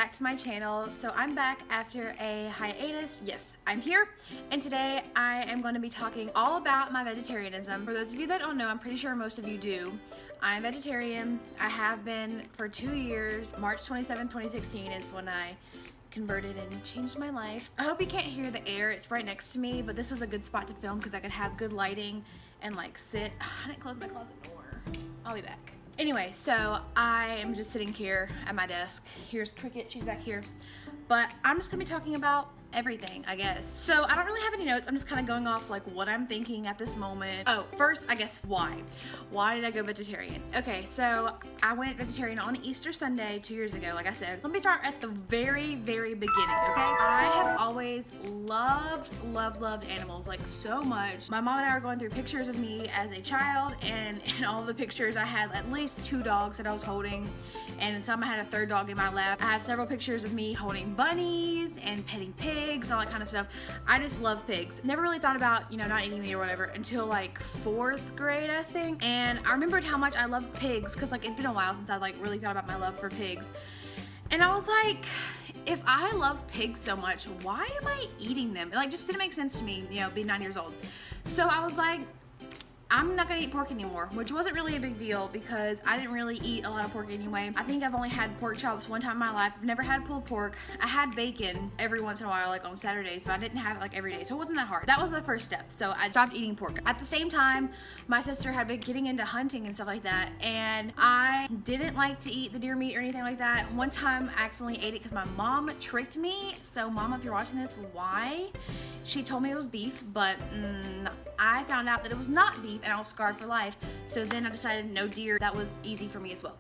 back to my channel. So I'm back after a hiatus. Yes, I'm here, and today I am going to be talking all about my vegetarianism. For those of you that don't know, I'm pretty sure most of you do. I'm vegetarian. I have been for 2 years. March 27, 2016 is when I converted and changed my life. I hope you can't hear the air. It's right next to me, but this was a good spot to film because I could have good lighting and like sit. I didn't close my closet door. I'll be back. Anyway, so I am just sitting here at my desk. Here's Cricket, she's back here. But I'm just gonna be talking about everything, I guess. So I don't really have any notes. I'm just kind of going off like what I'm thinking at this moment. Oh, first, I guess why? Why did I go vegetarian? Okay, so I went vegetarian on Easter Sunday 2 years ago, like I said. Let me start at the very, very beginning, okay? I have always loved animals, like so much. My mom and I are going through pictures of me as a child, and in all the pictures I had at least 2 dogs that I was holding, and in some I had a 3rd dog in my lap. I have several pictures of me holding bunnies and petting pigs, all that kind of stuff. I just love pigs. Never really thought about, not eating meat or whatever until like 4th grade, I think. And I remembered how much I loved pigs because like it's been a while since I like really thought about my love for pigs. And I was like, if I love pigs so much, why am I eating them? It like just didn't make sense to me, being 9 years old. So I was like, I'm not gonna eat pork anymore, which wasn't really a big deal because I didn't really eat a lot of pork anyway. I think I've only had pork chops one time in my life. I've never had pulled pork. I had bacon every once in a while, like on Saturdays, but I didn't have it like every day, so it wasn't that hard. That was the first step, so I stopped eating pork. At the same time, my sister had been getting into hunting and stuff like that, and I didn't like to eat the deer meat or anything like that. One time, I accidentally ate it because my mom tricked me. So Mom, if you're watching this, why? She told me it was beef, but I found out that it was not beef, and I was scarred for life. So then I decided no deer. That was easy for me as well.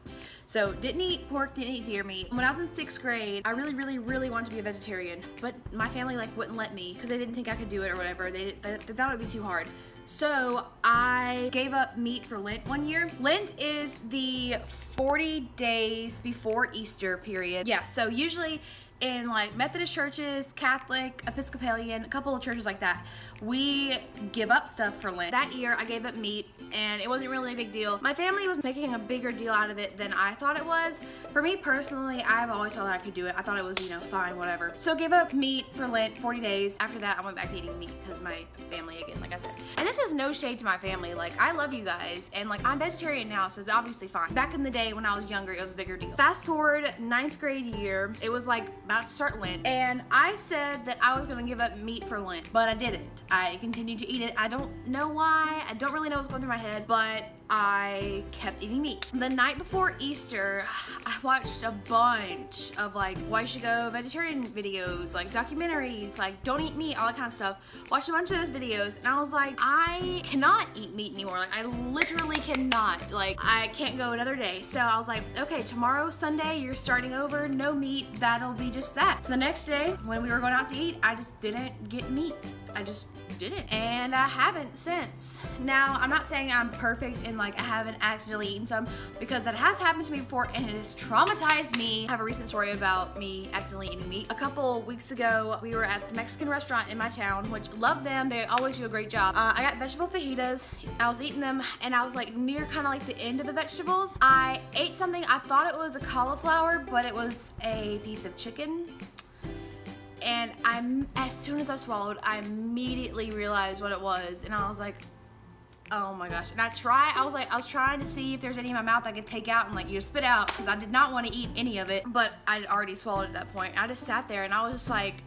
So didn't eat pork, didn't eat deer meat. When I was in 6th grade, I really wanted to be a vegetarian, but my family like wouldn't let me because they didn't think I could do it or whatever. They thought it would be too hard. So I gave up meat for Lent one year. Lent is the 40 days before Easter period. Yeah, so usually in like Methodist churches, Catholic, Episcopalian, a couple of churches like that, we give up stuff for Lent. That year I gave up meat and it wasn't really a big deal. My family was making a bigger deal out of it than I thought it was. For me personally, I've always thought that I could do it. I thought it was, fine, whatever. So gave up meat for Lent, 40 days. After that, I went back to eating meat because my family, again, like I said. And this is no shade to my family. Like, I love you guys. And like, I'm vegetarian now, so it's obviously fine. Back in the day when I was younger, it was a bigger deal. Fast forward 9th grade year, it was like about to start Lent, and I said that I was gonna give up meat for Lent, but I didn't. I continued to eat it. I don't know why. I don't really know what's going through my head, but I kept eating meat. The night before Easter, I watched a bunch of like why you should go vegetarian videos, like documentaries, like don't eat meat, all that kind of stuff. Watched a bunch of those videos, and I was like, I cannot eat meat anymore. Like I literally cannot. Like I can't go another day. So I was like, okay, tomorrow Sunday, you're starting over, no meat. That'll be just that. So the next day, when we were going out to eat, I just didn't get meat. I just didn't, and I haven't since. Now, I'm not saying I'm perfect and like I haven't accidentally eaten some, because that has happened to me before and it has traumatized me. I have a recent story about me accidentally eating meat. A couple weeks ago, we were at the Mexican restaurant in my town, which love them. They always do a great job. I got vegetable fajitas. I was eating them and I was like near kind of like the end of the vegetables. I ate something. I thought it was a cauliflower, but it was a piece of chicken. And as soon as I swallowed, I immediately realized what it was, and I was like, oh my gosh. And I was trying to see if there's any in my mouth I could take out and like spit out, because I did not want to eat any of it, but I'd already swallowed at that point. I just sat there and I was just like,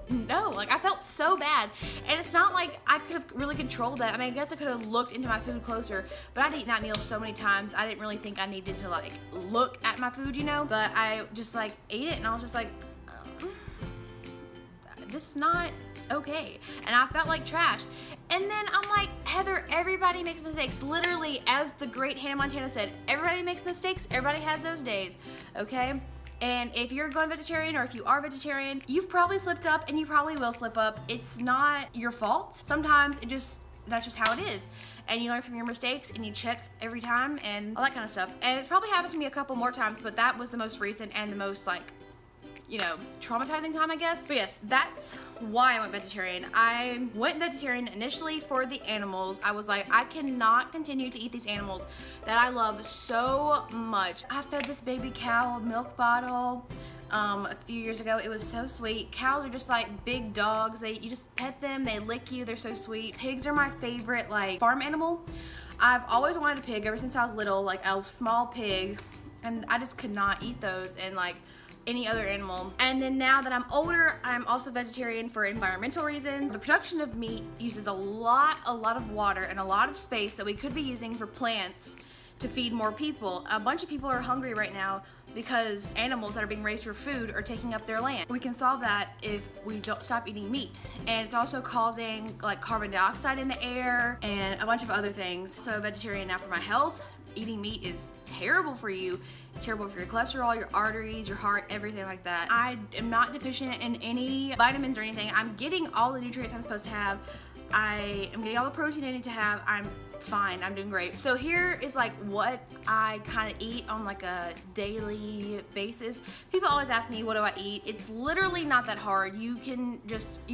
no, like I felt so bad. And it's not like I could have really controlled that. I mean, I guess I could have looked into my food closer, but I'd eaten that meal so many times, I didn't really think I needed to like look at my food, but I just like ate it and I was just like, this is not okay. And I felt like trash. And then I'm like, Heather, everybody makes mistakes. Literally, as the great Hannah Montana said, everybody makes mistakes. Everybody has those days, okay? And if you're going vegetarian, or if you are vegetarian, you've probably slipped up and you probably will slip up. It's not your fault. Sometimes that's just how it is. And you learn from your mistakes and you check every time and all that kind of stuff. And it's probably happened to me a couple more times, but that was the most recent and the most like, you know, traumatizing time, I guess. But yes, that's why I went vegetarian. I went vegetarian initially for the animals. I was like, I cannot continue to eat these animals that I love so much. I fed this baby cow a milk bottle a few years ago. It was so sweet. Cows are just like big dogs. You just pet them, they lick you, they're so sweet. Pigs are my favorite like farm animal. I've always wanted a pig ever since I was little, like a small pig, and I just could not eat those and like any other animal. And then now that I'm older, I'm also vegetarian for environmental reasons. The production of meat uses a lot of water and a lot of space that we could be using for plants to feed more people. A bunch of people are hungry right now because animals that are being raised for food are taking up their land. We can solve that if we don't stop eating meat. And it's also causing like carbon dioxide in the air and a bunch of other things. So I'm vegetarian now for my health. Eating meat is terrible for you. It's terrible for your cholesterol, your arteries, your heart, everything like that. I am not deficient in any vitamins or anything. I'm getting all the nutrients I'm supposed to have. I am getting all the protein I need to have. I'm fine, I'm doing great. So here is like what I kind of eat on like a daily basis. People always ask me, what do I eat? It's literally not that hard. You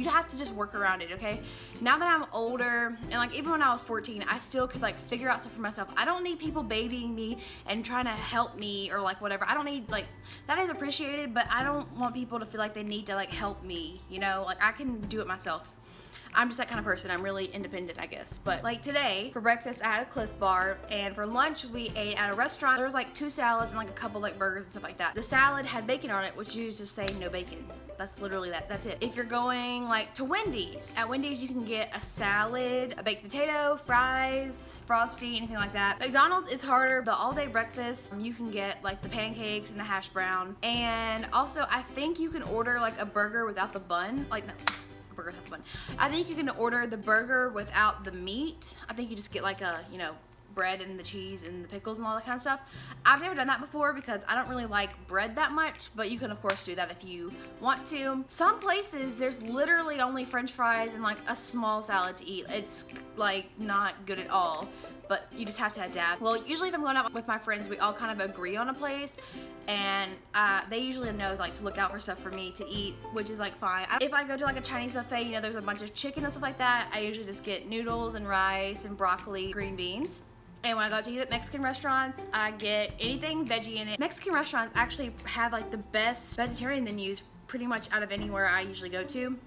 have to just work around it, okay? Now that I'm older, and like even when I was 14, I still could like figure out stuff for myself. I don't need people babying me and trying to help me or like whatever. I don't need, like, that is appreciated, but I don't want people to feel like they need to like help me, you know? Like I can do it myself. I'm just that kind of person. I'm really independent, I guess. But like today, for breakfast, I had a Cliff Bar, and for lunch, we ate at a restaurant. There was like 2 salads and like a couple like burgers and stuff like that. The salad had bacon on it, which you just say no bacon. That's literally that's it. If you're going like to Wendy's, at Wendy's you can get a salad, a baked potato, fries, Frosty, anything like that. McDonald's is harder. The all-day breakfast, you can get like the pancakes and the hash brown. And also, I think you can order like a burger without the bun. Like, no. Burgers have fun. I think you can order the burger without the meat. I think you just get like a, you know, bread and the cheese and the pickles and all that kind of stuff. I've never done that before because I don't really like bread that much, but you can of course do that if you want to. Some places there's literally only french fries and like a small salad to eat. It's like not good at all, but you just have to adapt. Well, usually if I'm going out with my friends, we all kind of agree on a place, and they usually know like to look out for stuff for me to eat, which is like fine. If I go to like a Chinese buffet, you know, there's a bunch of chicken and stuff like that, I usually just get noodles and rice and broccoli, green beans. And when I go to eat at Mexican restaurants, I get anything veggie in it. Mexican restaurants actually have like the best vegetarian menus pretty much out of anywhere I usually go to.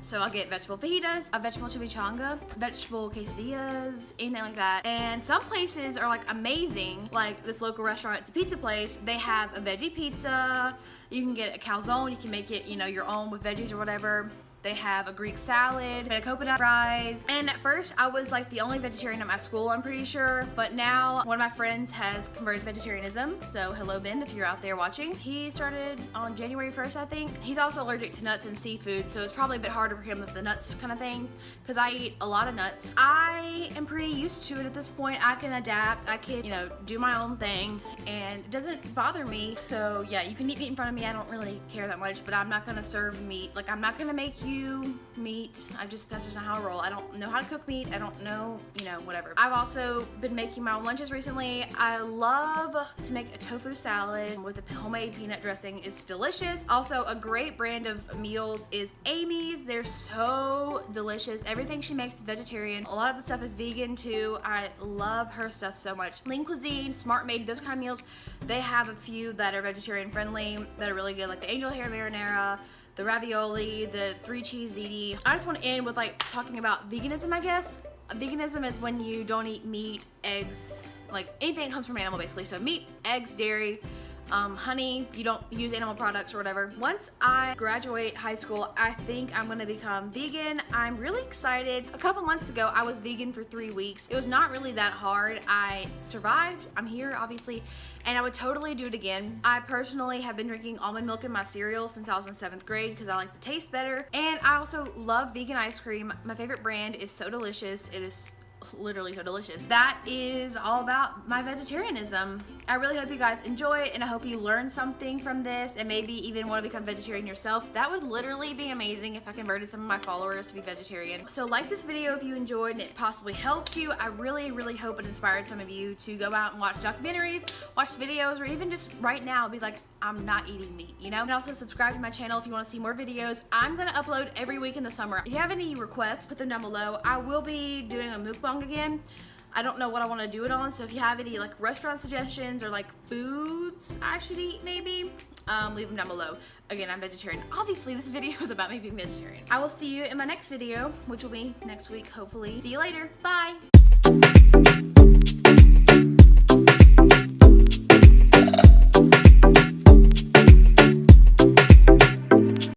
So I'll get vegetable fajitas, a vegetable chimichanga, vegetable quesadillas, anything like that. And some places are like amazing, like this local restaurant, it's a pizza place. They have a veggie pizza. You can get a calzone, you can make it, you know, your own with veggies or whatever. They have a Greek salad, and a coconut fries. And at first, I was like the only vegetarian at my school, I'm pretty sure. But now, one of my friends has converted to vegetarianism. So hello, Ben, if you're out there watching. He started on January 1st, I think. He's also allergic to nuts and seafood, so it's probably a bit harder for him with the nuts kind of thing, because I eat a lot of nuts. I am pretty used to it at this point. I can adapt. I can, you know, do my own thing, and it doesn't bother me. So yeah, you can eat meat in front of me. I don't really care that much, but I'm not gonna serve meat. Like, I'm not gonna make you meat. That's just not how I roll. I don't know how to cook meat. I don't know, you know, whatever. I've also been making my own lunches recently. I love to make a tofu salad with a homemade peanut dressing. It's delicious. Also, a great brand of meals is Amy's. They're so delicious. Everything she makes is vegetarian. A lot of the stuff is vegan too. I love her stuff so much. Lean Cuisine, Smart Made, those kind of meals, they have a few that are vegetarian friendly that are really good, like the angel hair marinara, the ravioli, the 3 cheese ziti. I just want to end with like talking about veganism, I guess. Veganism is when you don't eat meat, eggs, like anything that comes from an animal basically. So meat, eggs, dairy, honey, you don't use animal products or whatever. Once I graduate high school, I think I'm gonna become vegan. I'm really excited. A couple months ago, I was vegan for 3 weeks. It was not really that hard. I survived. I'm here, obviously, and I would totally do it again. I personally have been drinking almond milk in my cereal since I was in 7th grade because I like the taste better. And I also love vegan ice cream. My favorite brand is So Delicious. It is literally so delicious. That is all about my vegetarianism. I really hope you guys enjoy it, and I hope you learned something from this and maybe even want to become vegetarian yourself. That would literally be amazing if I converted some of my followers to be vegetarian. So like this video if you enjoyed and it possibly helped you. I really hope it inspired some of you to go out and watch documentaries, watch videos, or even just right now be like, I'm not eating meat, you know? And also subscribe to my channel if you want to see more videos. I'm gonna upload every week in the summer. If you have any requests, put them down below. I will be doing a mukbang again. I don't know what I want to do it on, so if you have any like restaurant suggestions or like foods I should eat maybe, leave them down below. Again, I'm vegetarian. Obviously this video is about me being vegetarian. I will see you in my next video, which will be next week hopefully. See you later. Bye.